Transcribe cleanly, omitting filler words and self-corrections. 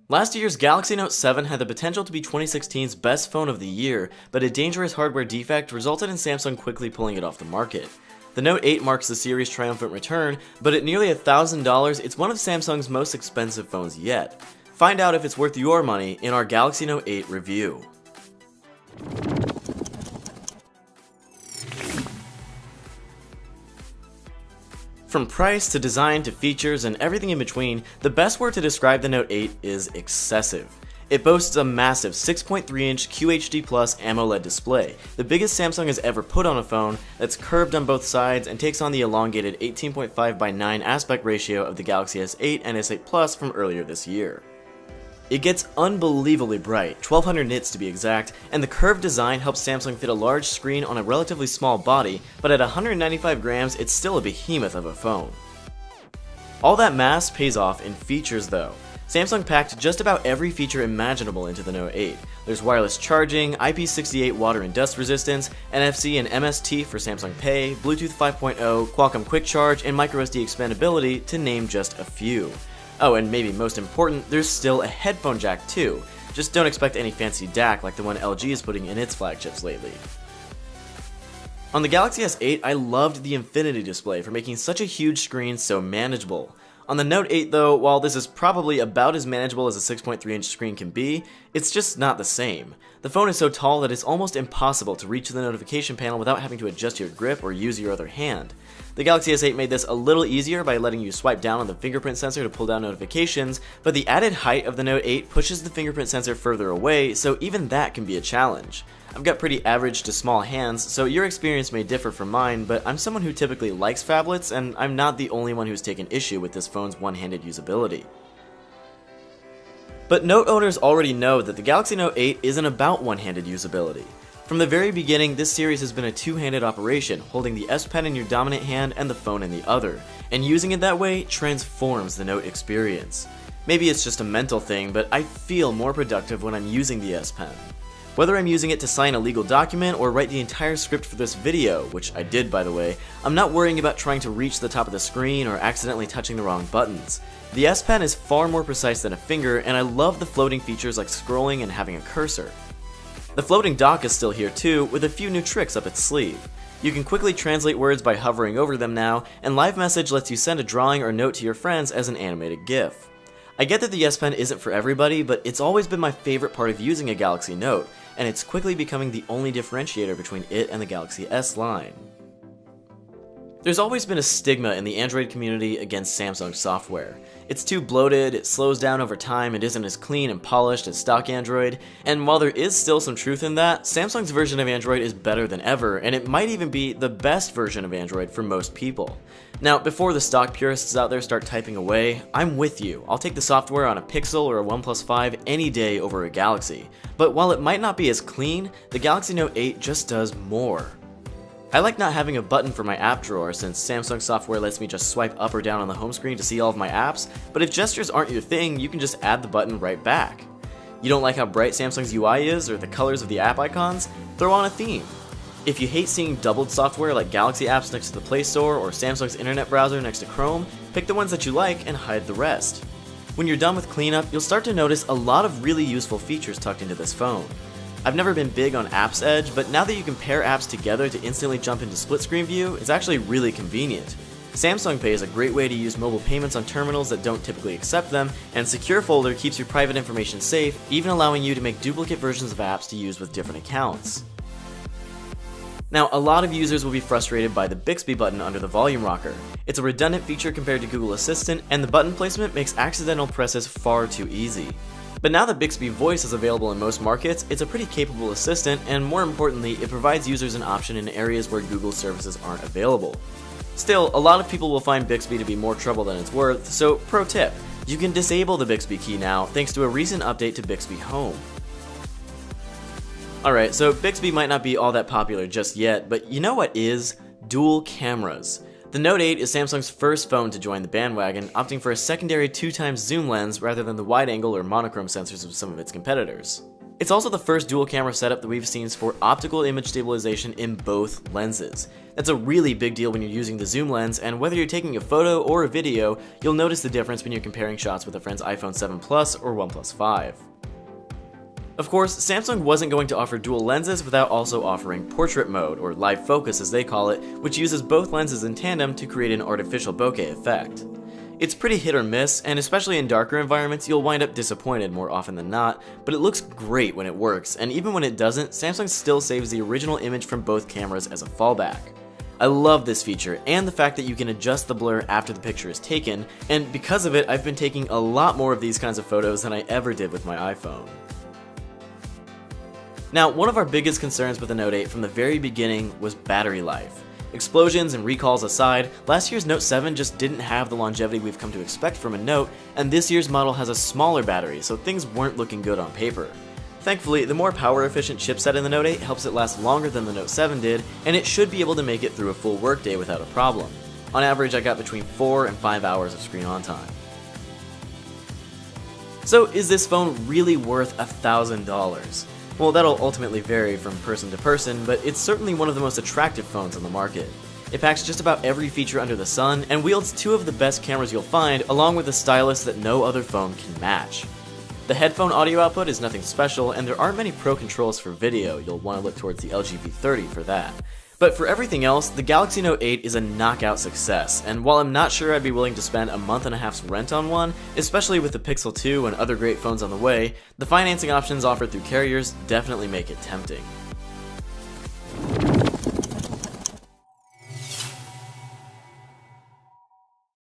Last year's Galaxy Note 7 had the potential to be 2016's best phone of the year, but a dangerous hardware defect resulted in Samsung quickly pulling it off the market. The Note 8 marks the series' triumphant return, but at nearly $1,000, it's one of Samsung's most expensive phones yet. Find out if it's worth your money in our Galaxy Note 8 review. From price to design to features and everything in between, the best word to describe the Note 8 is excessive. It boasts a massive 6.3-inch QHD+ AMOLED display, the biggest Samsung has ever put on a phone, that's curved on both sides and takes on the elongated 18.5:9 aspect ratio of the Galaxy S8 and S8 Plus from earlier this year. It gets unbelievably bright, 1200 nits to be exact, and the curved design helps Samsung fit a large screen on a relatively small body, but at 195 grams, it's still a behemoth of a phone. All that mass pays off in features though. Samsung packed just about every feature imaginable into the Note 8. There's wireless charging, IP68 water and dust resistance, NFC and MST for Samsung Pay, Bluetooth 5.0, Qualcomm Quick Charge, and microSD expandability, to name just a few. Oh, and maybe most important, there's still a headphone jack too. Just don't expect any fancy DAC like the one LG is putting in its flagships lately. On the Galaxy S8, I loved the Infinity display for making such a huge screen so manageable. On the Note 8 though, while this is probably about as manageable as a 6.3-inch screen can be, it's just not the same. The phone is so tall that it's almost impossible to reach the notification panel without having to adjust your grip or use your other hand. The Galaxy S8 made this a little easier by letting you swipe down on the fingerprint sensor to pull down notifications, but the added height of the Note 8 pushes the fingerprint sensor further away, so even that can be a challenge. I've got pretty average to small hands, so your experience may differ from mine, but I'm someone who typically likes phablets, and I'm not the only one who's taken issue with this phone's one-handed usability. But Note owners already know that the Galaxy Note 8 isn't about one-handed usability. From the very beginning, this series has been a two-handed operation, holding the S Pen in your dominant hand and the phone in the other, and using it that way transforms the Note experience. Maybe it's just a mental thing, but I feel more productive when I'm using the S Pen. Whether I'm using it to sign a legal document or write the entire script for this video, which I did by the way, I'm not worrying about trying to reach the top of the screen or accidentally touching the wrong buttons. The S Pen is far more precise than a finger, and I love the floating features like scrolling and having a cursor. The floating dock is still here too, with a few new tricks up its sleeve. You can quickly translate words by hovering over them now, and Live Message lets you send a drawing or note to your friends as an animated GIF. I get that the S Pen isn't for everybody, but it's always been my favorite part of using a Galaxy Note, and it's quickly becoming the only differentiator between it and the Galaxy S line. There's always been a stigma in the Android community against Samsung software. It's too bloated, it slows down over time, and isn't as clean and polished as stock Android, and while there is still some truth in that, Samsung's version of Android is better than ever, and it might even be the best version of Android for most people. Now, before the stock purists out there start typing away, I'm with you. I'll take the software on a Pixel or a OnePlus 5 any day over a Galaxy. But while it might not be as clean, the Galaxy Note 8 just does more. I like not having a button for my app drawer since Samsung software lets me just swipe up or down on the home screen to see all of my apps, but if gestures aren't your thing, you can just add the button right back. You don't like how bright Samsung's UI is or the colors of the app icons? Throw on a theme. If you hate seeing doubled software like Galaxy apps next to the Play Store or Samsung's internet browser next to Chrome, pick the ones that you like and hide the rest. When you're done with cleanup, you'll start to notice a lot of really useful features tucked into this phone. I've never been big on Apps Edge, but now that you can pair apps together to instantly jump into split screen view, it's actually really convenient. Samsung Pay is a great way to use mobile payments on terminals that don't typically accept them, and Secure Folder keeps your private information safe, even allowing you to make duplicate versions of apps to use with different accounts. Now, a lot of users will be frustrated by the Bixby button under the volume rocker. It's a redundant feature compared to Google Assistant, and the button placement makes accidental presses far too easy. But now that Bixby Voice is available in most markets, it's a pretty capable assistant, and more importantly, it provides users an option in areas where Google services aren't available. Still, a lot of people will find Bixby to be more trouble than it's worth, so pro tip, you can disable the Bixby key now thanks to a recent update to Bixby Home. Alright, so Bixby might not be all that popular just yet, but you know what is? Dual cameras. The Note 8 is Samsung's first phone to join the bandwagon, opting for a secondary 2x zoom lens rather than the wide-angle or monochrome sensors of some of its competitors. It's also the first dual camera setup that we've seen for optical image stabilization in both lenses. That's a really big deal when you're using the zoom lens, and whether you're taking a photo or a video, you'll notice the difference when you're comparing shots with a friend's iPhone 7 Plus or OnePlus 5. Of course, Samsung wasn't going to offer dual lenses without also offering portrait mode, or live focus as they call it, which uses both lenses in tandem to create an artificial bokeh effect. It's pretty hit or miss, and especially in darker environments, you'll wind up disappointed more often than not, but it looks great when it works, and even when it doesn't, Samsung still saves the original image from both cameras as a fallback. I love this feature, and the fact that you can adjust the blur after the picture is taken, and because of it, I've been taking a lot more of these kinds of photos than I ever did with my iPhone. Now, one of our biggest concerns with the Note 8 from the very beginning was battery life. Explosions and recalls aside, last year's Note 7 just didn't have the longevity we've come to expect from a Note, and this year's model has a smaller battery, so things weren't looking good on paper. Thankfully, the more power-efficient chipset in the Note 8 helps it last longer than the Note 7 did, and it should be able to make it through a full workday without a problem. On average, I got between 4 and 5 hours of screen on time. So is this phone really worth $1,000? Well, that'll ultimately vary from person to person, but it's certainly one of the most attractive phones on the market. It packs just about every feature under the sun, and wields two of the best cameras you'll find, along with a stylus that no other phone can match. The headphone audio output is nothing special, and there aren't many pro controls for video. You'll want to look towards the LG V30 for that. But for everything else, the Galaxy Note 8 is a knockout success, and while I'm not sure I'd be willing to spend a month and a half's rent on one, especially with the Pixel 2 and other great phones on the way, the financing options offered through carriers definitely make it tempting.